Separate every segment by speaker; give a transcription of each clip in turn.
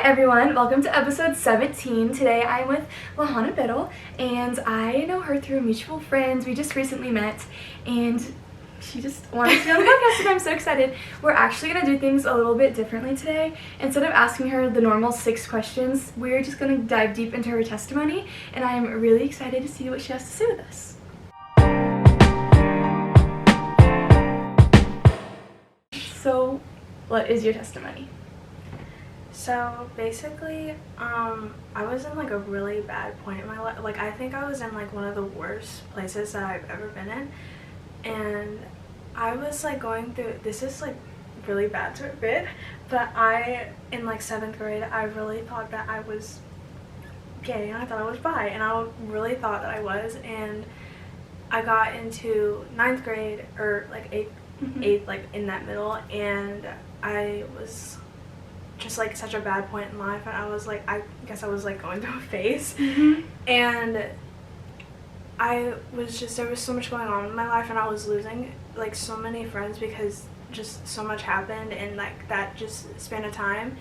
Speaker 1: everyone, welcome to episode 17. Today I'm with Lahana, and I know her through mutual friends. We just recently met, and she just wanted to be on the podcast, and I'm so excited. We're actually going to do things a little bit differently today. Instead of asking her the normal 6 questions, we're just going to dive deep into her testimony, and I am really excited to see what she has to say with us. So, what is your testimony?
Speaker 2: So basically, I was in like a really bad point in my life. Like I think I was in like one of the worst places that I've ever been in, and I was like going through, this is like really bad to admit, but in like 7th grade, I really thought that I was gay, and I thought I was bi, and I really thought that I was, and I got into 9th grade, or like 8th, like in that middle, and I was just like such a bad point in life, and I was like, I guess I was like going through a phase, and I was just, there was so much going on in my life, and I was losing like so many friends because just so much happened in like that just span of time,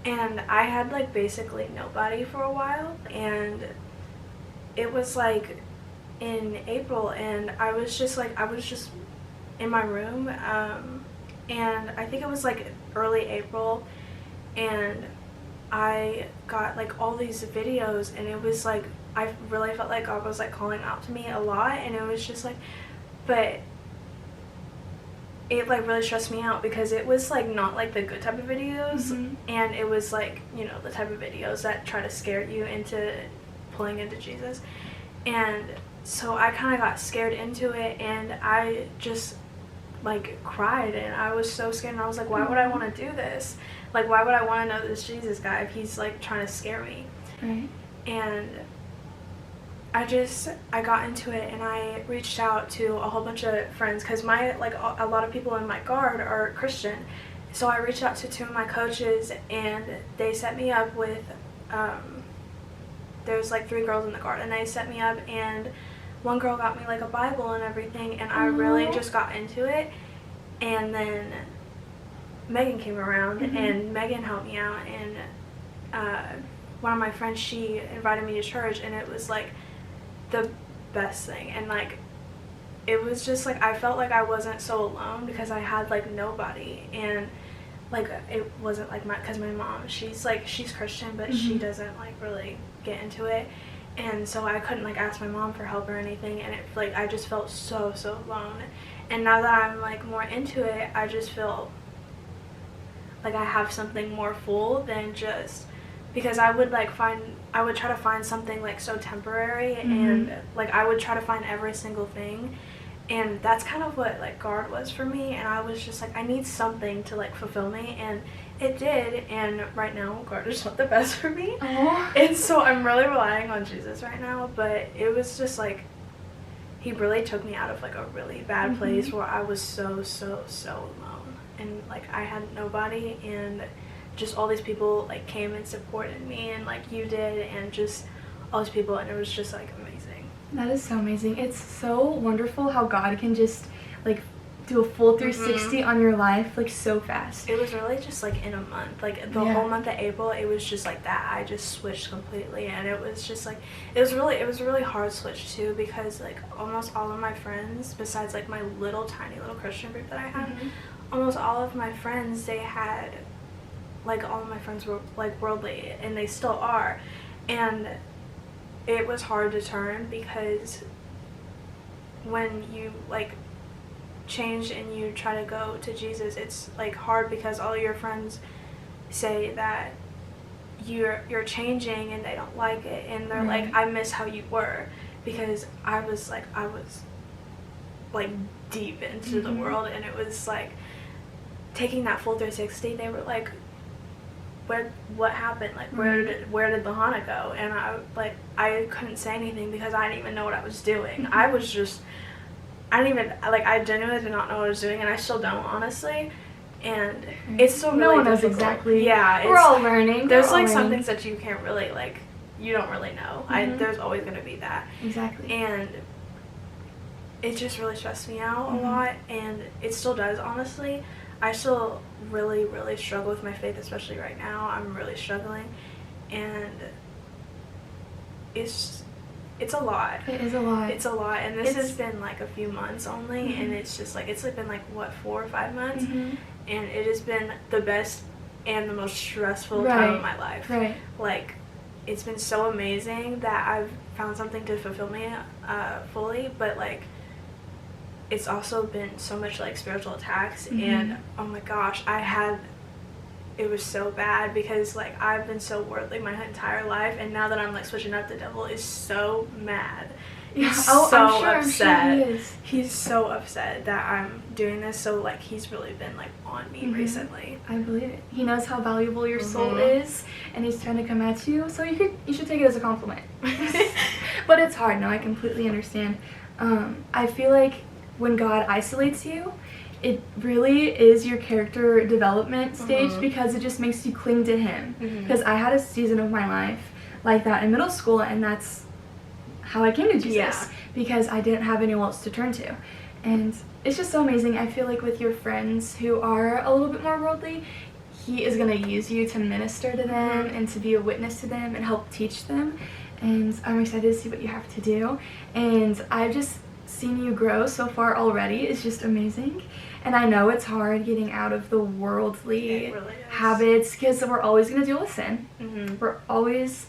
Speaker 2: and I had like basically nobody for a while, and it was like in April, and I was just in my room, and I think it was like early April, and I got like all these videos, and it was like I really felt like God was like calling out to me a lot, and it was just like, but it like really stressed me out because it was like not like the good type of videos, and it was like, you know, the type of videos that try to scare you into pulling into Jesus, and so I kind of got scared into it, and I just like cried, and I was so scared, and I was like, why would I want to do this? Like, why would I want to know this Jesus guy if he's like trying to scare me?
Speaker 1: Right.
Speaker 2: And I got into it, and I reached out to a whole bunch of friends because a lot of people in my guard are Christian, so I reached out to 2 of my coaches, and they set me up with there's like 3 girls in the guard, and they set me up, and one girl got me like a Bible and everything, and I really just got into it. And then Megan came around, and Megan helped me out, and one of my friends, she invited me to church, and it was like the best thing, and like it was just like I felt like I wasn't so alone because I had like nobody, and like it wasn't like because my mom, she's Christian, but she doesn't like really get into it, and so I couldn't like ask my mom for help or anything, and it like I just felt so alone. And now that I'm like more into it, I just feel like I have something more full than just, because I would try to find something like so temporary, and like I would try to find every single thing, and that's kind of what like guard was for me, and I was just like, I need something to like fulfill me, and it did. And right now guard is not the best for me. And so I'm really relying on Jesus right now, but it was just like he really took me out of like a really bad place where I was so alone, and like I had nobody, and just all these people like came and supported me, and like you did, and just all these people, and it was just like amazing.
Speaker 1: That is so amazing. It's so wonderful how God can just like do a full 360 on your life like so fast.
Speaker 2: It was really just like in a month, like the whole month of April, it was just like that. I just switched completely, and it was just like it was a really hard switch too, because like almost all of my friends, besides like my tiny little Christian group that I had, almost all of my friends, they had like, all of my friends were like worldly, and they still are, and it was hard to turn, because when you like change and you try to go to Jesus, it's like hard because all your friends say that you're changing, and they don't like it, and they're like, I miss how you were, because I was like deep into the world, and it was like taking that full 360. They were like, what happened? Like, where did Lahana go? And I couldn't say anything because I didn't even know what I was doing. I genuinely did not know what I was doing, and I still don't, honestly. And it's still really
Speaker 1: no one knows
Speaker 2: difficult.
Speaker 1: exactly.
Speaker 2: Yeah,
Speaker 1: we're all learning.
Speaker 2: There's like some things that you can't really like, you don't really know. There's always gonna be that.
Speaker 1: Exactly.
Speaker 2: And it just really stressed me out a lot, and it still does, honestly. I still really, really struggle with my faith, especially right now. I'm really struggling, and it's a lot.
Speaker 1: It is a lot.
Speaker 2: It's a lot, and this has been like a few months only, and it's just like, it's been like, what, 4 or 5 months? And it has been the best and the most stressful time of my life.
Speaker 1: Right.
Speaker 2: Like, it's been so amazing that I've found something to fulfill me fully, but like, it's also been so much like spiritual attacks, and oh my gosh, it was so bad because like I've been so worldly my entire life, and now that I'm like switching up, the devil is so mad. He's so upset.
Speaker 1: I'm sure he is.
Speaker 2: He's so upset that I'm doing this, so like he's really been like on me recently.
Speaker 1: I believe it. He knows how valuable your soul is, and he's trying to come at you, so you should take it as a compliment. But it's hard. No, I completely understand. I feel like when God isolates you, it really is your character development stage, because it just makes you cling to him. Because I had a season of my life like that in middle school, and that's how I came to Jesus, because I didn't have anyone else to turn to. And it's just so amazing. I feel like with your friends who are a little bit more worldly, he is going to use you to minister to them and to be a witness to them and help teach them. And I'm excited to see what you have to do. And I've just seen you grow so far already. It's just amazing. And I know it's hard getting out of the worldly habits, because we're always going to deal with sin. We're always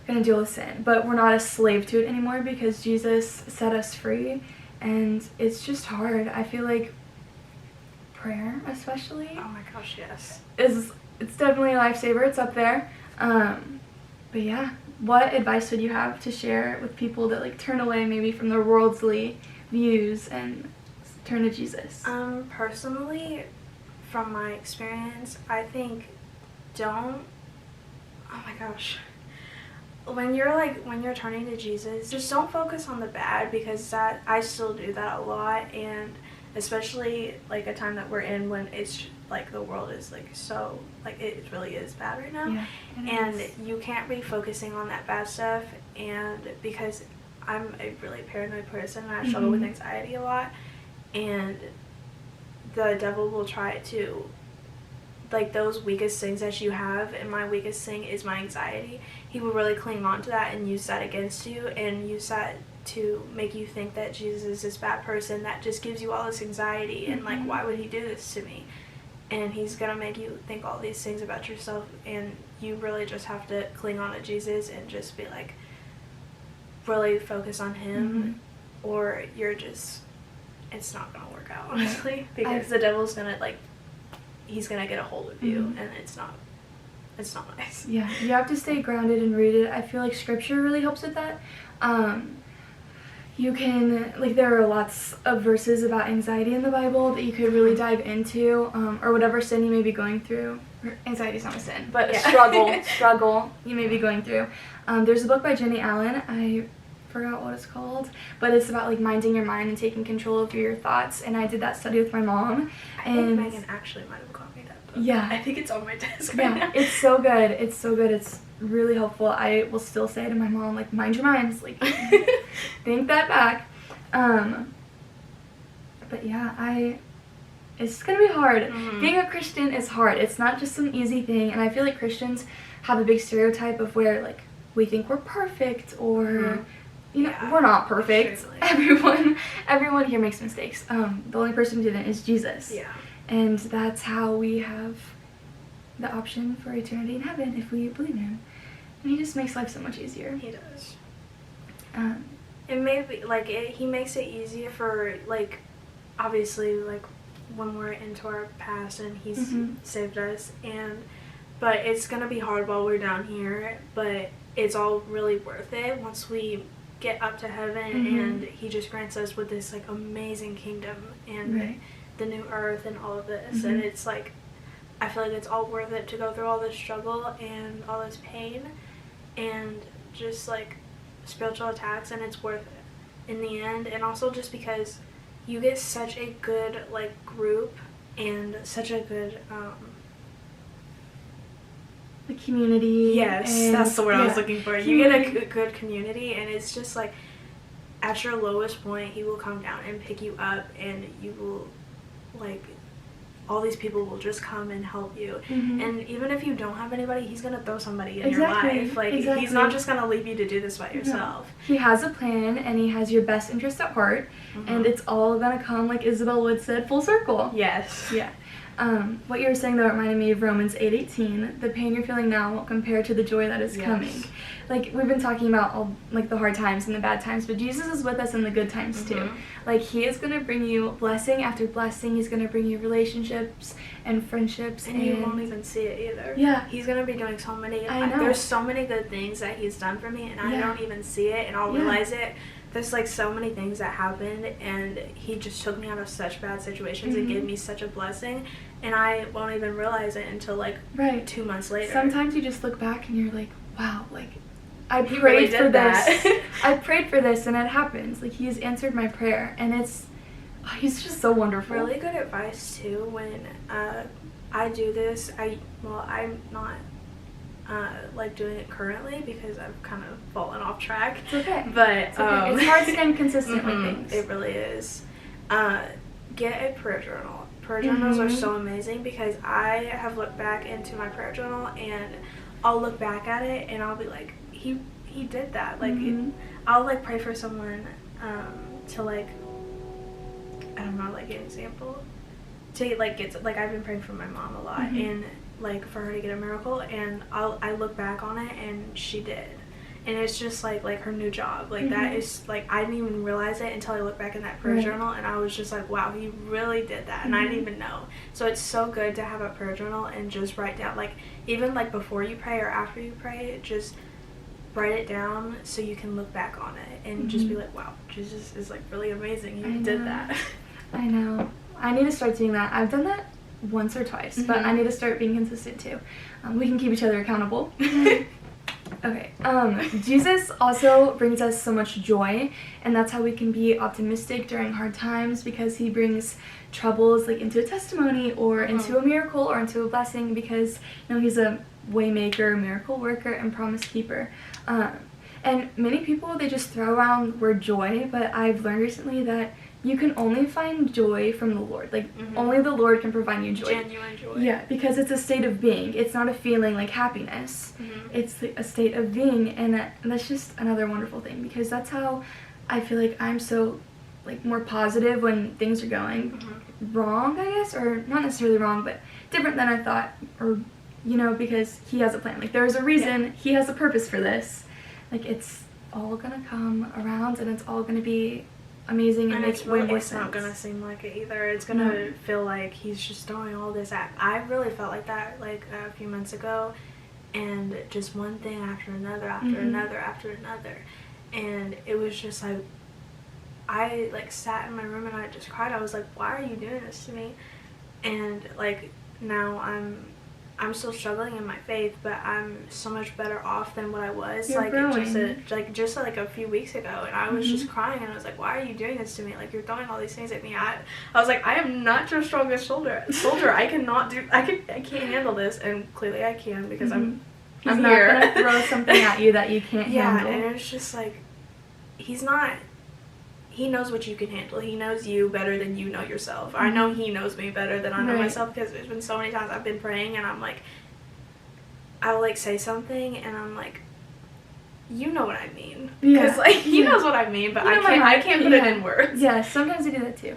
Speaker 1: going to deal with sin, but we're not a slave to it anymore, because Jesus set us free. And it's just hard. I feel like prayer, especially,
Speaker 2: Oh my gosh, yes.
Speaker 1: it's definitely a lifesaver. It's up there. But yeah, what advice would you have to share with people that like turn away maybe from their worldly views and turn to Jesus?
Speaker 2: Personally, from my experience, I think oh my gosh, when you're turning to Jesus, just don't focus on the bad, because that I still do that a lot, and especially like a time that we're in when it's like the world is like so like it really is bad right now.
Speaker 1: Yeah,
Speaker 2: and you can't be focusing on that bad stuff, and because I'm a really paranoid person and I struggle with anxiety a lot, and the devil will try to, like, those weakest things that you have, and my weakest thing is my anxiety, he will really cling on to that and use that against you, and use that to make you think that Jesus is this bad person that just gives you all this anxiety, and like, why would he do this to me? And he's gonna make you think all these things about yourself, and you really just have to cling on to Jesus and just be like, really focus on him, or it's not gonna work out, honestly, because the devil's gonna like, he's gonna get a hold of you, and it's not nice.
Speaker 1: Yeah, you have to stay grounded and rooted. I feel like scripture really helps with that. You can, like, there are lots of verses about anxiety in the Bible that you could really dive into, or whatever sin you may be going through. Anxiety is not a sin, but a struggle you may be going through. There's a book by Jenny Allen, I forgot what it's called, but it's about like minding your mind and taking control over your thoughts, and I did that study with my mom.
Speaker 2: I think Megan actually might have got me that book.
Speaker 1: Yeah.
Speaker 2: I think it's on my desk right now.
Speaker 1: It's so good. It's so good. It's really helpful. I will still say to my mom, like, mind your minds, like, think that back. But yeah, it's gonna be hard. Being a Christian is hard. It's not just some easy thing, and I feel like Christians have a big stereotype of where, like, we think we're perfect, or you know, we're not perfect. Everyone here makes mistakes. The only person who didn't is Jesus. Yeah. And that's how we have the option for eternity in heaven if we believe in him. And he just makes life so much easier.
Speaker 2: He does. It may be, like, he makes it easier for, like, obviously, like, when we're into our past and he's saved us, but it's gonna be hard while we're down here, but it's all really worth it once we get up to heaven, and he just grants us with this like amazing kingdom and the new earth and all of this, and it's like, I feel like it's all worth it to go through all this struggle and all this pain and just like spiritual attacks, and it's worth it in the end. And also just because you get such a good like group and such a good
Speaker 1: the community.
Speaker 2: Yes, that's the word I was looking for. You get a good community, and it's just like, at your lowest point, he will come down and pick you up, and you will, like, all these people will just come and help you.
Speaker 1: Mm-hmm.
Speaker 2: And even if you don't have anybody, he's going to throw somebody in
Speaker 1: Exactly.
Speaker 2: your life. Like,
Speaker 1: Exactly.
Speaker 2: he's not just going to leave you to do this by yourself.
Speaker 1: No. He has a plan, and he has your best interest at heart, and it's all going to come, like Isabel Wood said, full circle.
Speaker 2: Yes.
Speaker 1: Yeah. What you were saying, though, reminded me of Romans 8:18. The pain you're feeling now won't compare to the joy that is coming. Like, we've been talking about all, like, the hard times and the bad times, but Jesus is with us in the good times, too. Like, he is going to bring you blessing after blessing. He's going to bring you relationships and friendships.
Speaker 2: And you won't even see it either.
Speaker 1: Yeah.
Speaker 2: He's going to be doing so many.
Speaker 1: I know.
Speaker 2: There's so many good things that he's done for me, and I don't even see it, and I'll realize it. There's, like, so many things that happened, and he just took me out of such bad situations and gave me such a blessing, and I won't even realize it until, like, 2 months later.
Speaker 1: Sometimes you just look back and you're like, wow, like, I prayed for this. I prayed for this, and it happens. Like, he's answered my prayer, and he's just so wonderful.
Speaker 2: Really good advice, too, when I do this. I'm not like doing it currently because I've kind of fallen off track.
Speaker 1: It's okay.
Speaker 2: But
Speaker 1: it's hard to stay consistent with things.
Speaker 2: It really is. Get a prayer journal. Prayer journals are so amazing because I have looked back into my prayer journal and I'll look back at it and I'll be like, he did that. Like, I'll like pray for someone to like, I don't know, like an example. To like get, like, I've been praying for my mom a lot and like for her to get a miracle, and I look back on it and she did, and it's just like her new job, like that is like, I didn't even realize it until I looked back in that prayer journal, and I was just like, wow, he really did that, and I didn't even know. So it's so good to have a prayer journal and just write down, like, even like before you pray or after you pray, just write it down so you can look back on it and just be like, wow, Jesus is like really amazing, he did that.
Speaker 1: I know. I need to start doing that. I've done that once or twice, but I need to start being consistent too. We can keep each other accountable. Okay. Jesus also brings us so much joy, and that's how we can be optimistic during hard times, because he brings troubles like into a testimony or into a miracle or into a blessing, because he's a way maker, miracle worker, and promise keeper. And many people, they just throw around the word joy, but I've learned recently that you can only find joy from the Lord. Like, only the Lord can provide you joy.
Speaker 2: Genuine joy.
Speaker 1: Yeah, because it's a state of being. It's not a feeling like happiness. It's a state of being, and that's just another wonderful thing, because that's how I feel like I'm so, like, more positive when things are going wrong, I guess, or not necessarily wrong, but different than I thought, or, because he has a plan. Like, there's a reason, he has a purpose for this. Like, it's all gonna come around, and it's all gonna be amazing, and
Speaker 2: it's
Speaker 1: way more
Speaker 2: it's
Speaker 1: sense.
Speaker 2: not gonna seem like it either. It's gonna feel like he's just throwing all this at. I really felt like that like a few months ago, and just one thing after another, after another, after another, and it was just like, I like sat in my room and I just cried. I was like, why are you doing this to me? And like, now I'm still struggling in my faith, but I'm so much better off than what I was.
Speaker 1: You're
Speaker 2: like
Speaker 1: growing.
Speaker 2: just a few weeks ago, and I was just crying, and I was like, why are you doing this to me? Like, you're throwing all these things at me. I was like, I am not your strongest soldier. I can't handle this, and clearly I can, because I'm
Speaker 1: He's
Speaker 2: here.
Speaker 1: not gonna throw something at you that you can't handle.
Speaker 2: Yeah, and it's just like, he knows what you can handle. He knows you better than you know yourself. I know he knows me better than I know myself, because there's been so many times I've been praying and I'm like, I'll like say something and I'm like, you know what I mean. Because like, he knows what I mean, but I can't put it in words.
Speaker 1: Yeah, sometimes I do that too.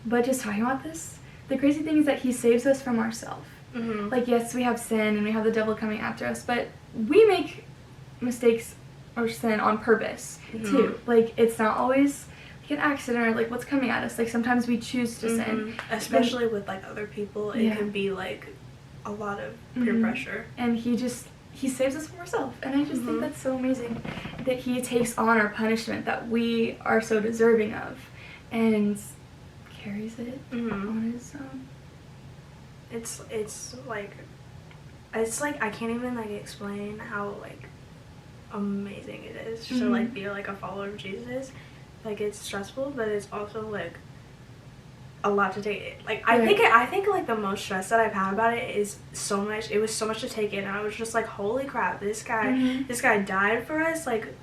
Speaker 1: But just talking about this, the crazy thing is that he saves us from ourselves. Like, yes, we have sin and we have the devil coming after us, but we make mistakes or sin on purpose too. Like, it's not always like an accident or like what's coming at us. Like, sometimes we choose to sin,
Speaker 2: especially with like other people. It can be like a lot of peer pressure,
Speaker 1: and he saves us from ourselves. And I just think that's so amazing that he takes on our punishment that we are so deserving of and carries it on his own.
Speaker 2: It's like I can't even like explain how like amazing it is to like be like a follower of Jesus. Like, it's stressful, but it's also like a lot to take. Like, I think like the most stress that I've had about it is so much. It was so much to take in, and I was just like, holy crap, this guy died for us. Like,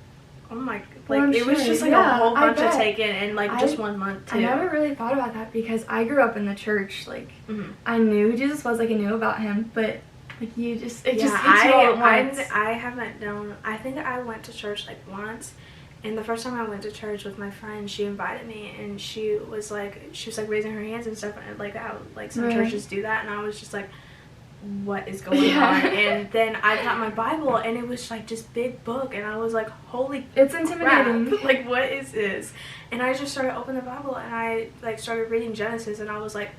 Speaker 2: Oh my,
Speaker 1: Well,
Speaker 2: like,
Speaker 1: I'm
Speaker 2: it was
Speaker 1: sure.
Speaker 2: just, like,
Speaker 1: Yeah,
Speaker 2: a whole
Speaker 1: I
Speaker 2: bunch to
Speaker 1: bet.
Speaker 2: take in just 1 month, too.
Speaker 1: I never really thought about that because I grew up in the church. Like,
Speaker 2: Mhm.
Speaker 1: I knew who Jesus was, like, I knew about him, but, like, it just hits you all at once.
Speaker 2: I haven't known, I think I went to church, like, once, and the first time I went to church with my friend, she invited me, and she was, like, raising her hands and stuff, and, like, how, like, some
Speaker 1: Right.
Speaker 2: churches do that, and I was just, like, what is going on? And then I got my Bible, and it was, like, this big book, and I was, like, holy
Speaker 1: It's intimidating.
Speaker 2: crap. Like, what is this? And I just started opening the Bible, and I, like, started reading Genesis, and I was, like,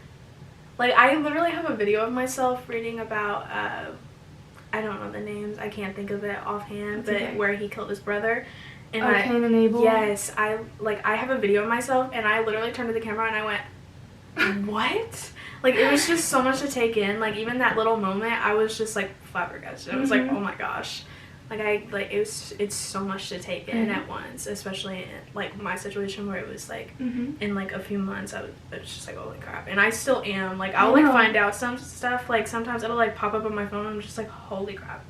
Speaker 2: I literally have a video of myself reading about, I don't know the names, I can't think of it offhand, but
Speaker 1: okay.
Speaker 2: where he killed his brother. And
Speaker 1: Cain and Abel?
Speaker 2: Yes, I have a video of myself, and I literally turned to the camera, and I went, what? Like, it was just so much to take in. Like, even that little moment, I was just, like, flabbergasted. I was like, oh my gosh. Like, it's so much to take in at once, especially in, like, my situation where it was, like, in, like, a few months, I was just like, holy crap. And I still am. Like, I'll, like, find out some stuff. Like, sometimes it'll, like, pop up on my phone, and I'm just like, holy crap.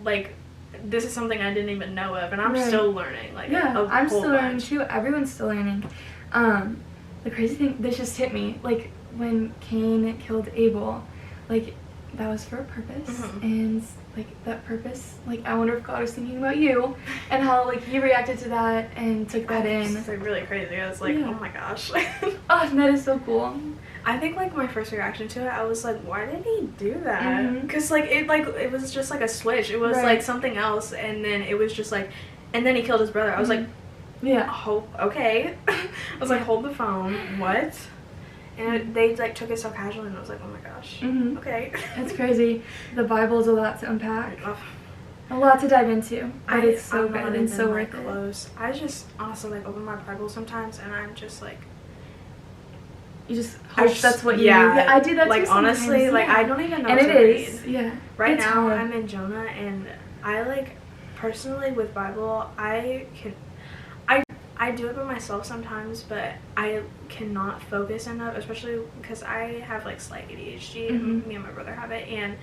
Speaker 2: Like, this is something I didn't even know of, and I'm still learning. Like,
Speaker 1: I'm still learning, too. Everyone's still learning. The crazy thing, this just hit me. Like, when Cain killed Abel, like, that was for a purpose, and, like, that purpose, like, I wonder if God was thinking about you, and how, like, you reacted to that, and took that in.
Speaker 2: It's, like, really crazy. I was like, oh my gosh.
Speaker 1: Oh, that is so cool.
Speaker 2: I think, like, my first reaction to it, I was like, why did he do that? Because, it was just, like, a switch. It was, like, something else, and then it was just, like, and then he killed his brother. I was like, oh, okay. I was like, hold the phone. What? And they, like, took it so casually, and I was like, oh my gosh. Okay.
Speaker 1: It's crazy. The Bible is a lot to unpack. A lot to dive into. But it's so good and so worth it.
Speaker 2: I just honestly, like, open my Bible sometimes, and I'm just, like...
Speaker 1: You just hope that's what you...
Speaker 2: Yeah,
Speaker 1: I do that
Speaker 2: like,
Speaker 1: too sometimes.
Speaker 2: honestly, like, I don't even know
Speaker 1: and
Speaker 2: to
Speaker 1: it
Speaker 2: read.
Speaker 1: is, yeah.
Speaker 2: Right
Speaker 1: it's
Speaker 2: now,
Speaker 1: hard.
Speaker 2: I'm in Jonah, and I, like, personally, with Bible, I do it by myself sometimes, but I cannot focus enough, especially because I have, like, slight ADHD, and me and my brother have it, and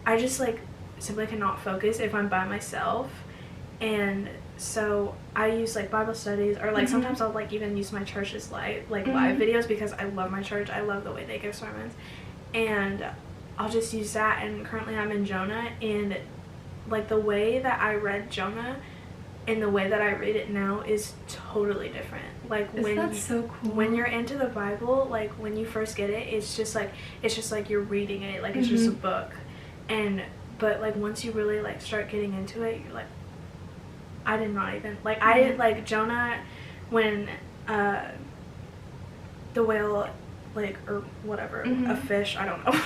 Speaker 2: I just, like, simply cannot focus if I'm by myself, and so I use, like, Bible studies, or, like, sometimes I'll, like, even use my church's live videos, because I love my church. I love the way they give sermons, and I'll just use that. And currently I'm in Jonah, and, like, the way that I read Jonah and the way that I read it now is totally different. Like,
Speaker 1: so cool.
Speaker 2: When you're into the Bible, like, when you first get it, it's just like you're reading it, like, it's just a book, but, like, once you really, like, start getting into it, you're like, I did not even, like, I, like, Jonah, when, the whale, like, or whatever, a fish, I don't know,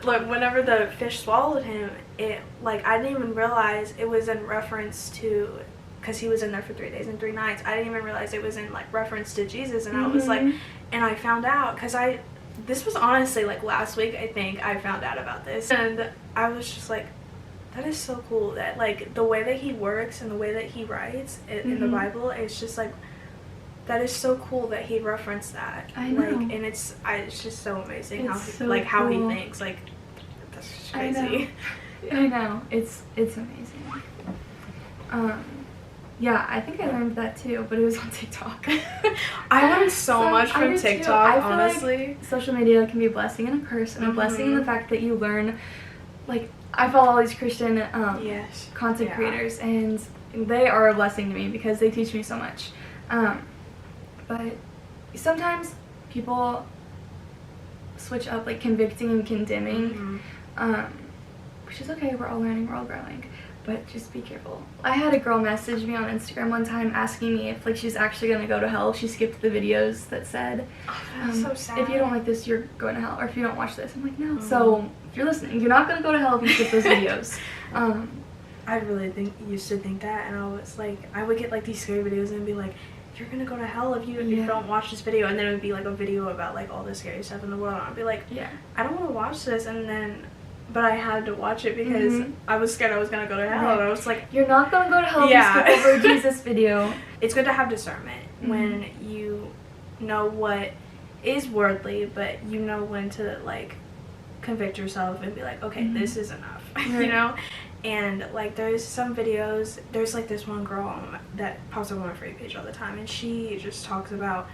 Speaker 2: like, whenever the fish swallowed him, it, like, I didn't even realize it was in reference to, because he was in there for 3 days and 3 nights, I didn't even realize it was in, like, reference to Jesus, and I was like, and I found out, because this was honestly, like, last week, I think, I found out about this, and I was just like, that is so cool, that, like, the way that he works and the way that he writes in the Bible, it's just, like, that is so cool that he referenced that.
Speaker 1: I know.
Speaker 2: Like, and it's just so amazing
Speaker 1: how
Speaker 2: he thinks, like, that's just crazy.
Speaker 1: I know. It's amazing. Yeah, I think I learned that too, but it was on TikTok.
Speaker 2: I learned so much from TikTok, honestly.
Speaker 1: Like social media can be a blessing and a curse, and a blessing in the fact that you learn, like, I follow all these Christian content creators, and they are a blessing to me because they teach me so much. But sometimes people switch up, like, convicting and condemning, which is okay. We're all learning, we're all growing. But just be careful. I had a girl message me on Instagram one time asking me if, like, she's actually going to go to hell. She skipped the videos that said,
Speaker 2: that's so sad.
Speaker 1: if you don't like this, you're going to hell. Or if you don't watch this. I'm like, no. So, if you're listening, you're not going to go to hell if you skip those videos.
Speaker 2: I really used to think that, and I was like, I would get, like, these scary videos and be like, you're going to go to hell if you don't watch this video. And then it would be, like, a video about, like, all the scary stuff in the world. And I'd be like, I don't want to watch this. And then... But I had to watch it because I was scared I was going to go to hell. And I was like...
Speaker 1: You're not going to go to hell if you skip over a Jesus video.
Speaker 2: It's good to have discernment when you know what is worldly, but you know when to, like, convict yourself and be like, okay, this is enough,
Speaker 1: Right.
Speaker 2: you know? And, like, there's some videos, there's, like, this one girl that pops up on my For You page all the time, and she just talks about,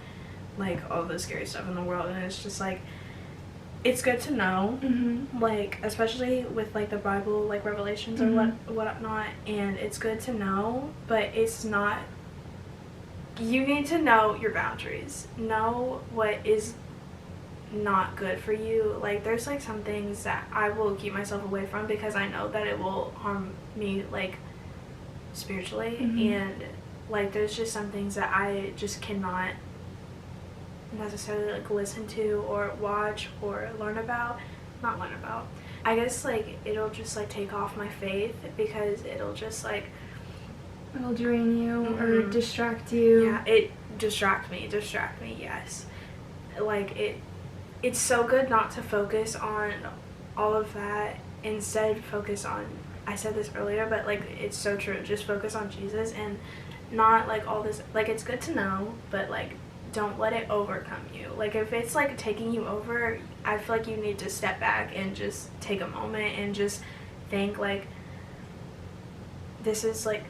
Speaker 2: like, all the scary stuff in the world, and it's just, like, it's good to know, like, especially with, like, the Bible, like, revelations or whatnot, and it's good to know, but it's not, you need to know your boundaries, know what is not good for you. Like, there's, like, some things that I will keep myself away from because I know that it will harm me, like, spiritually, and, like, there's just some things that I just cannot necessarily, like, listen to or watch or not learn about. I guess, like, it'll just, like, take off my faith because it'll just, like,
Speaker 1: it'll drain you or distract you.
Speaker 2: Yeah, it distract me, yes. Like, it's so good not to focus on all of that, instead focus on, I said this earlier, but, like, it's so true, just focus on Jesus and not, like, all this, like, it's good to know, but, like, don't let it overcome you. Like, if it's, like, taking you over, I feel like you need to step back and just take a moment and just think, like, this is, like,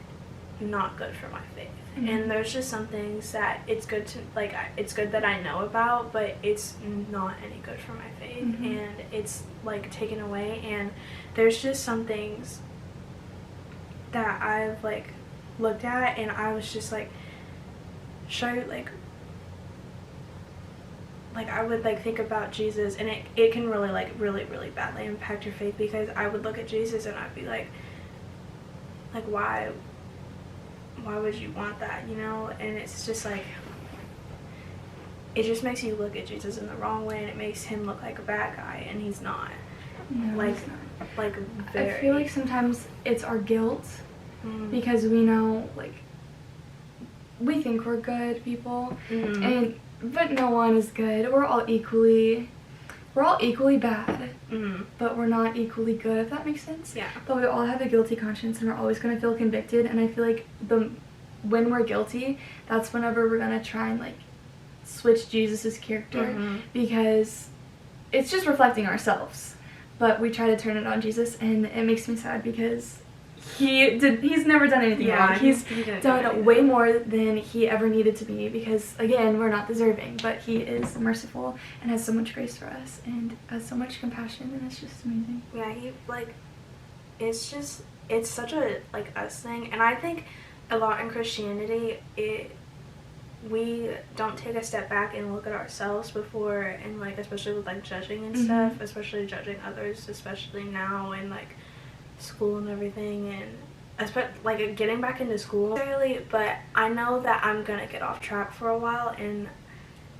Speaker 2: not good for my faith. And there's just some things that it's good to, like, it's good that I know about, but it's not any good for my faith, and it's, like, taken away, and there's just some things that I've, like, looked at, and I was just, like, like, I would, like, think about Jesus, and it can really, like, really, really badly impact your faith, because I would look at Jesus, and I'd be like, why would you want that, you know? And it's just, like, it just makes you look at Jesus in the wrong way, and it makes him look like a bad guy, and he's not.
Speaker 1: No,
Speaker 2: like,
Speaker 1: he's not.
Speaker 2: Like, very.
Speaker 1: I feel like sometimes it's our guilt, because we know, like, we think we're good people, but no one is good. We're all equally bad, but we're not equally good, if that makes sense.
Speaker 2: Yeah.
Speaker 1: But we all have a guilty conscience, and we're always going to feel convicted, and I feel like when we're guilty, that's whenever we're going to try and, like, switch Jesus's character, because it's just reflecting ourselves, but we try to turn it on Jesus, and it makes me sad because he's never done anything wrong. He's done way more than he ever needed to be, because, again, we're not deserving, but he is merciful and has so much grace for us and has so much compassion, and it's just amazing.
Speaker 2: Yeah, he, like, it's such a, like, us thing, and I think a lot in Christianity, we don't take a step back and look at ourselves before, and, like, especially with, like, judging and stuff, especially judging others, especially now in, like, school and everything, and like, getting back into school, but I know that I'm gonna get off track for a while, and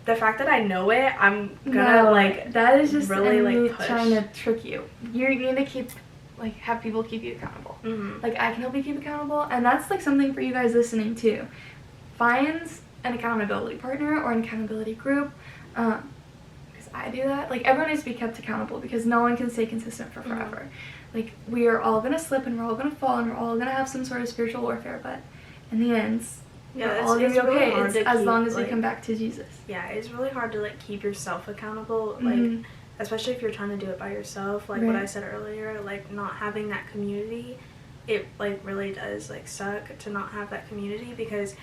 Speaker 2: the fact that I know it, I'm gonna like,
Speaker 1: that is just
Speaker 2: really, like, push.
Speaker 1: Trying to trick you. You need to keep, like, have people keep you accountable. Like, I can help you keep accountable, and that's, like, something for you guys listening too. Find an accountability partner or an accountability group, because I do that. Like, everyone needs to be kept accountable, because no one can stay consistent for forever. Like, we are all gonna slip, and we're all gonna fall, and we're all gonna have some sort of spiritual warfare, but in the end, we're all gonna be okay,
Speaker 2: really
Speaker 1: as long as we come back to Jesus.
Speaker 2: Yeah, it's really hard to, like, keep yourself accountable, like, especially if you're trying to do it by yourself, like what I said earlier, like, not having that community, it, like, really does, like, suck to not have that community, because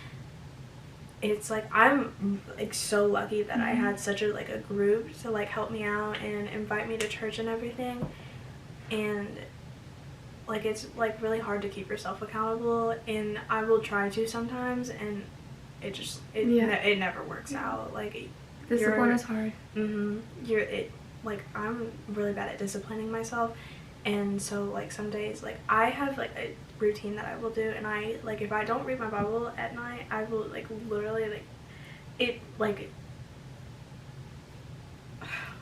Speaker 2: it's, like, I'm, like, so lucky that I had such a, like, a group to, like, help me out and invite me to church and everything, and, like, it's, like, really hard to keep yourself accountable, and I will try to sometimes, and it just, it never works out, like,
Speaker 1: discipline is hard.
Speaker 2: Like, I'm really bad at disciplining myself, and so, like, some days, like, I have, like, a routine that I will do, and I, like, if I don't read my Bible at night, I will, like, literally, like, it, like,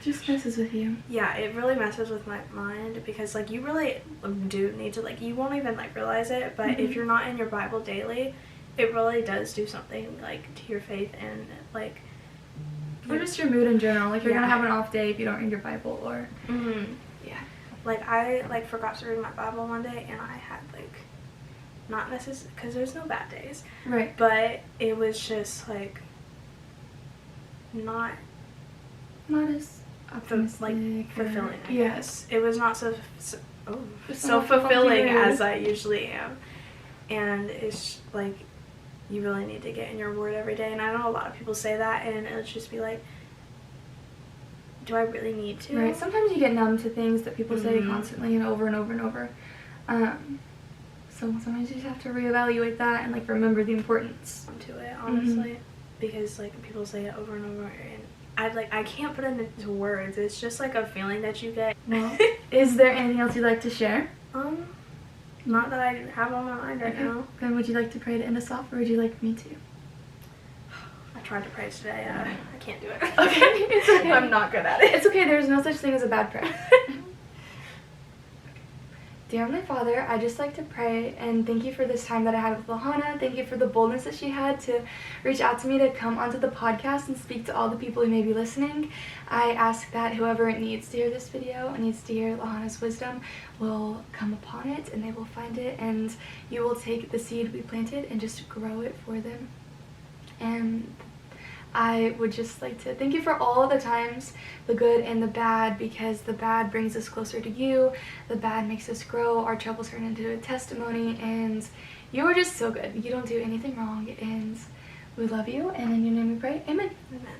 Speaker 1: just messes with you.
Speaker 2: Yeah, it really messes with my mind, because, like, you really do need to, like, you won't even, like, realize it, but if you're not in your Bible daily, it really does do something, like, to your faith, and, like,
Speaker 1: or just your mood in general. Like, you're gonna have an off day if you don't read your Bible, or
Speaker 2: like, I, like, forgot to read my Bible one day, and I had, like, not necessarily, because there's no bad days,
Speaker 1: right,
Speaker 2: but it was just, like, not
Speaker 1: as optimistic,
Speaker 2: fulfilling, I
Speaker 1: yeah.
Speaker 2: guess. It was not so
Speaker 1: It's not
Speaker 2: fulfilling
Speaker 1: fulfilling.
Speaker 2: as I usually am. And it's like, you really need to get in your word every day. And I know a lot of people say that, and it'll just be like, do I really need to?
Speaker 1: Right. Sometimes you get numb to things that people say constantly and over and over and over. So sometimes you just have to reevaluate that and like remember the importance
Speaker 2: To it, honestly, because like people say it over and over, and I can't put it into words. It's just like a feeling that you get.
Speaker 1: Well, is there anything else you'd like to share?
Speaker 2: Not that I have on my mind right now.
Speaker 1: Then would you like to pray to end us off, or would you like me to?
Speaker 2: I tried to pray today. I can't do it.
Speaker 1: Okay, it's okay.
Speaker 2: I'm not good at it.
Speaker 1: It's okay. There's no such thing as a bad prayer. Dear Heavenly Father, I just like to pray and thank you for this time that I had with Lahana. Thank you for the boldness that she had to reach out to me to come onto the podcast and speak to all the people who may be listening. I ask that whoever needs to hear this video and needs to hear Lahana's wisdom will come upon it and they will find it, and you will take the seed we planted and just grow it for them. And I would just like to thank you for all the times, the good and the bad, because the bad brings us closer to you, the bad makes us grow, our troubles turn into a testimony, and you are just so good. You don't do anything wrong, and we love you, and in your name we pray, amen.
Speaker 2: Amen.